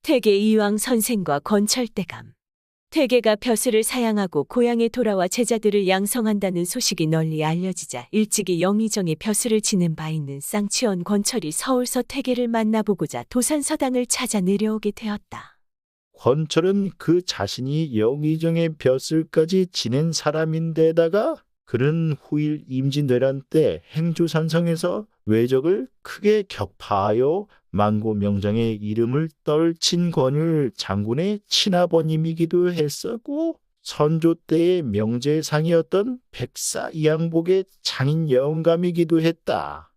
퇴계 이황 선생과 권철대감. 퇴계가 벼슬을 사양하고 고향에 돌아와 제자들을 양성한다는 소식이 널리 알려지자 일찍이 영의정에 벼슬을 지는 바 있는 쌍치원 권철이 서울서 퇴계를 만나보고자 도산서당을 찾아 내려오게 되었다. 권철은 그 자신이 영의정의 벼슬까지 지낸 사람인데다가 그는 후일 임진왜란 때 행주산성에서 왜적을 크게 격파하여 만고명장의 이름을 떨친 권율 장군의 친아버님이기도 했었고 선조 때의 명제상이었던 백사 이양복의 장인 영감이기도 했다.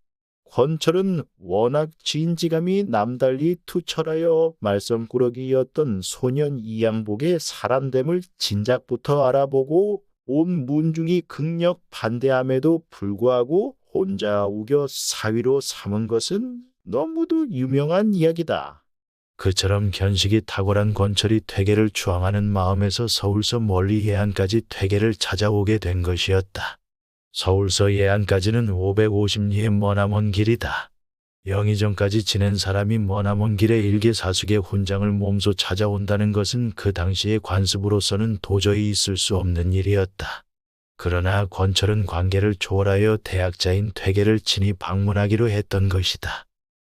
권철은 워낙 진지감이 남달리 투철하여 말썽꾸러기였던 소년 이양복의 사람됨을 진작부터 알아보고 온 문중이 극력 반대함에도 불구하고 혼자 우겨 사위로 삼은 것은 너무도 유명한 이야기다. 그처럼 견식이 탁월한 권철이 퇴계를 추앙하는 마음에서 서울서 멀리 예안까지 퇴계를 찾아오게 된 것이었다. 서울서 예안까지는 550리의 머나먼 길이다. 영의정까지 지낸 사람이 머나먼 길에 일개사숙의 훈장을 몸소 찾아온다는 것은 그 당시의 관습으로서는 도저히 있을 수 없는 일이었다. 그러나 권철은 관계를 초월하여 대학자인 퇴계를 친히 방문하기로 했던 것이다.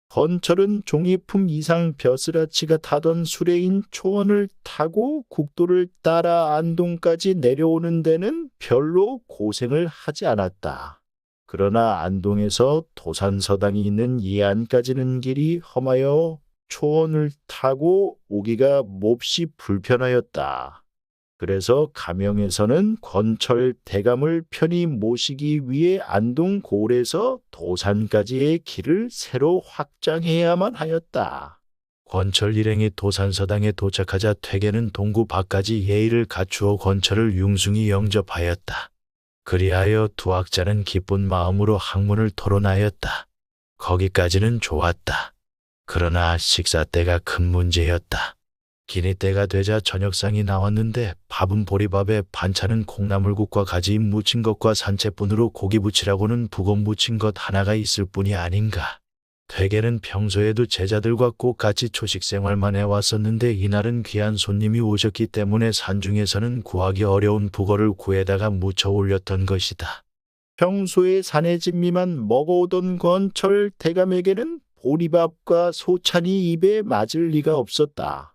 권철은 종이품 이상 벼슬아치가 타던 수레인 초원을 타고 국도를 따라 안동까지 내려오는 데는 별로 고생을 하지 않았다. 그러나 안동에서 도산서당이 있는 예안까지는 길이 험하여 초원을 타고 오기가 몹시 불편하였다. 그래서 가명에서는 권철 대감을 편히 모시기 위해 안동 고을에서 도산까지의 길을 새로 확장해야만 하였다. 권철 일행이 도산서당에 도착하자 퇴계는 동구 밖까지 예의를 갖추어 권철을 융숭이 영접하였다. 그리하여 두 학자는 기쁜 마음으로 학문을 토론하였다. 거기까지는 좋았다. 그러나 식사 때가 큰 문제였다. 기니 때가 되자 저녁상이 나왔는데 밥은 보리밥에 반찬은 콩나물국과 가지 무친 것과 산채뿐으로 고기 부치라고는 북어 무친 것 하나가 있을 뿐이 아닌가. 퇴계는 평소에도 제자들과 꼭 같이 초식 생활만 해왔었는데 이날은 귀한 손님이 오셨기 때문에 산중에서는 구하기 어려운 북어를 구에다가 무쳐 올렸던 것이다. 평소에 산의 진미만 먹어오던 권철 대감에게는 보리밥과 소찬이 입에 맞을 리가 없었다.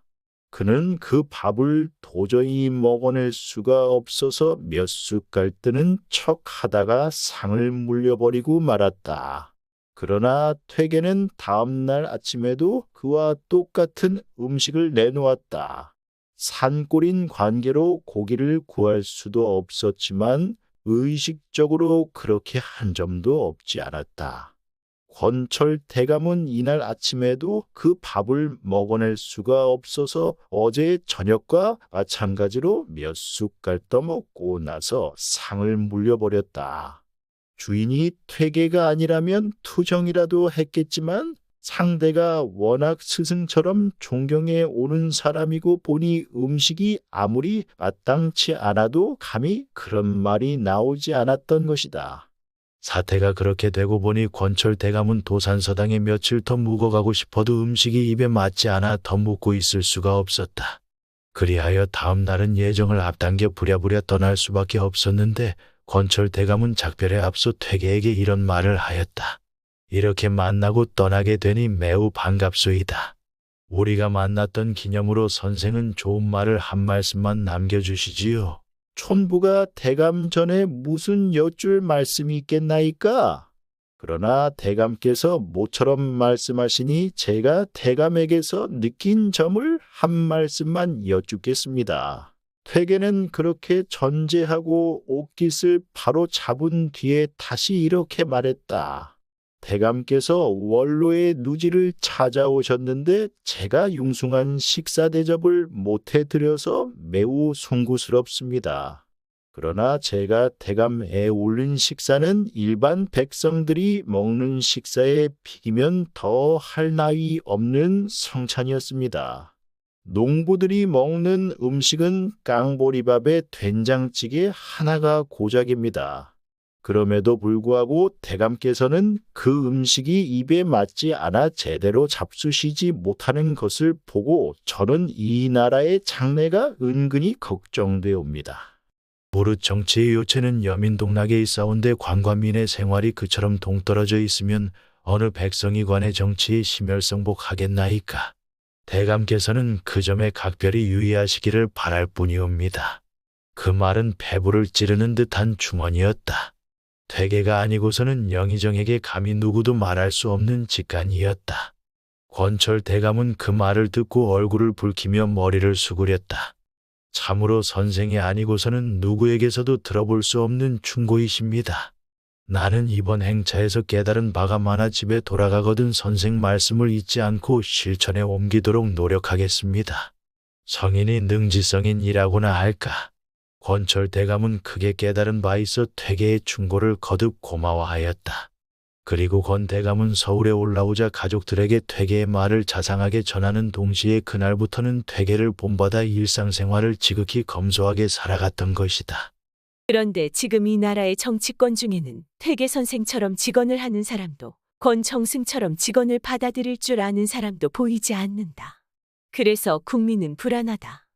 그는 그 밥을 도저히 먹어낼 수가 없어서 몇 숟갈 뜨는 척 하다가 상을 물려버리고 말았다. 그러나 퇴계는 다음날 아침에도 그와 똑같은 음식을 내놓았다. 산골인 관계로 고기를 구할 수도 없었지만 의식적으로 그렇게 한 점도 없지 않았다. 권철 대감은 이날 아침에도 그 밥을 먹어낼 수가 없어서 어제 저녁과 마찬가지로 몇 숟갈 떠먹고 나서 상을 물려버렸다. 주인이 퇴계가 아니라면 투정이라도 했겠지만 상대가 워낙 스승처럼 존경해 오는 사람이고 보니 음식이 아무리 마땅치 않아도 감히 그런 말이 나오지 않았던 것이다. 사태가 그렇게 되고 보니 권철 대감은 도산서당에 며칠 더 묵어가고 싶어도 음식이 입에 맞지 않아 더 묵고 있을 수가 없었다. 그리하여 다음 날은 예정을 앞당겨 부랴부랴 떠날 수밖에 없었는데 권철 대감은 작별에 앞서 퇴계에게 이런 말을 하였다. 이렇게 만나고 떠나게 되니 매우 반갑소이다. 우리가 만났던 기념으로 선생은 좋은 말을 한 말씀만 남겨주시지요. 촌부가 대감 전에 무슨 여쭐 말씀이 있겠나이까? 그러나 대감께서 모처럼 말씀하시니 제가 대감에게서 느낀 점을 한 말씀만 여쭙겠습니다. 퇴계는 그렇게 전제하고 옷깃을 바로 잡은 뒤에 다시 이렇게 말했다. 대감께서 원로의 누지를 찾아오셨는데 제가 융숭한 식사 대접을 못해드려서 매우 송구스럽습니다. 그러나 제가 대감에 올린 식사는 일반 백성들이 먹는 식사에 비기면 더 할 나위 없는 성찬이었습니다. 농부들이 먹는 음식은 깡보리밥에 된장찌개 하나가 고작입니다. 그럼에도 불구하고 대감께서는 그 음식이 입에 맞지 않아 제대로 잡수시지 못하는 것을 보고 저는 이 나라의 장래가 은근히 걱정되옵니다. 무릇 정치의 요체는 여민동락에 있사온데 관관민의 생활이 그처럼 동떨어져 있으면 어느 백성이 관의 정치에 심혈성복하겠나이까. 대감께서는 그 점에 각별히 유의하시기를 바랄 뿐이옵니다. 그 말은 폐부를 찌르는 듯한 충언이었다. 퇴계가 아니고서는 영의정에게 감히 누구도 말할 수 없는 직간이었다. 권철 대감은 그 말을 듣고 얼굴을 붉히며 머리를 수그렸다. 참으로 선생이 아니고서는 누구에게서도 들어볼 수 없는 충고이십니다. 나는 이번 행차에서 깨달은 바가 많아 집에 돌아가거든 선생 말씀을 잊지 않고 실천에 옮기도록 노력하겠습니다. 성인이 능지성인이라고나 할까. 권철 대감은 크게 깨달은 바 있어 퇴계의 충고를 거듭 고마워하였다. 그리고 권 대감은 서울에 올라오자 가족들에게 퇴계의 말을 자상하게 전하는 동시에 그날부터는 퇴계를 본받아 일상생활을 지극히 검소하게 살아갔던 것이다. 그런데 지금 이 나라의 정치권 중에는 퇴계 선생처럼 직언을 하는 사람도 권청승처럼 직언을 받아들일 줄 아는 사람도 보이지 않는다. 그래서 국민은 불안하다.